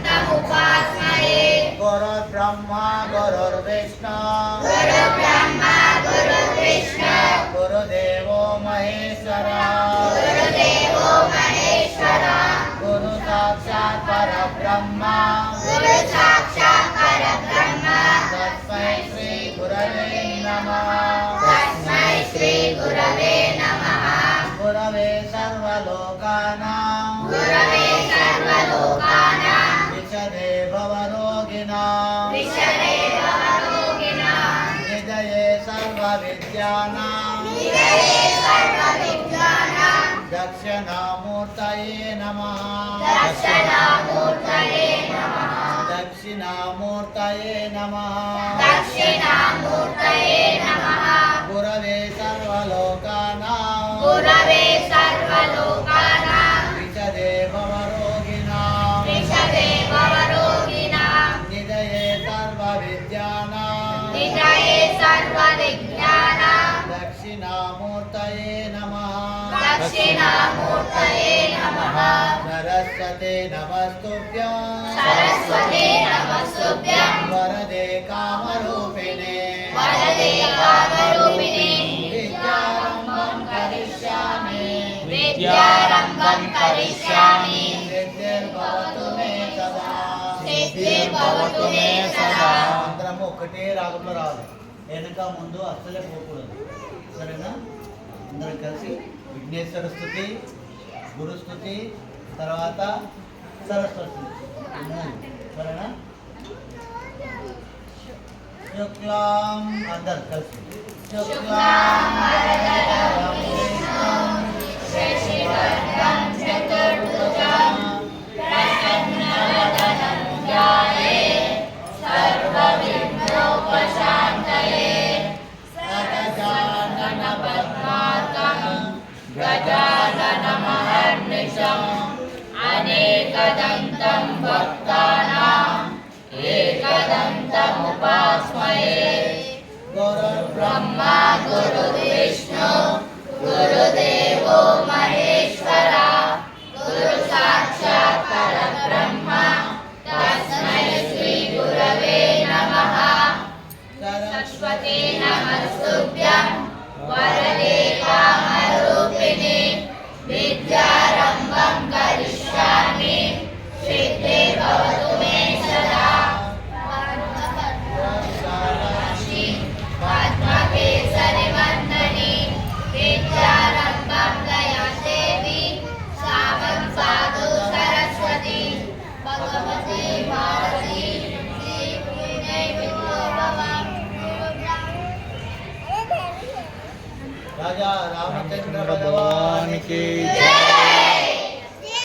एकदन्तमुपास्महे गुरुर्ब्रह्मा गुरुर्विष्णु गुरुदेवो महेश्वरः गुरु साक्षात् परब्रह्म तस्मै श्री गुरवे नमः गुरवे सर्वलोकानां विषदे भवरोगिणां निधये सर्वविद्यानां दक्षिणामूर्तये नमः दक्षिणामूर्तये नमः गुरवे सर्वलोकानां विषदे भवरोगिणां निधये सर्वविद्यानां दक्षिणामूर्तये नमः सरस्वते नमस्तुभ्यं वरदे कामरूपिणे विद्यारम्भं करिष्यामि सिद्धिर्भवतु मे सदा అందరం ఒకటే రాగంలో రావాలి వెనక ముందు అస్సలే పోకూడదు సరేనా అందరం కలిసి విఘ్నేశ్వర స్తుతి గురు స్తుతి తర్వాత సరస్వతి సరేనా శుక్లాం అందరు కలిసి శుక్లాం अनेकदन्तं भक्तानाम् एकदन्तमुपास्महे गुरुर्ब्रह्मा गुरुर्विष्णु गुरुदेवो महेश्वरः गुरु साक्षात् परब्रह्म तस्मै श्री गुरवे नमः सरस्वती नमस्तुभ्यं वरदे कामरूपिणे विद्यारम्भं करिष्यामि सिद्धिर्भवतु मे सदा पद्मकेसरिवन्दने विद्यारम्भं दया देवी सावं साधु सरस्वती भगवती भारती राजा रामचंद्र भगवान की जय।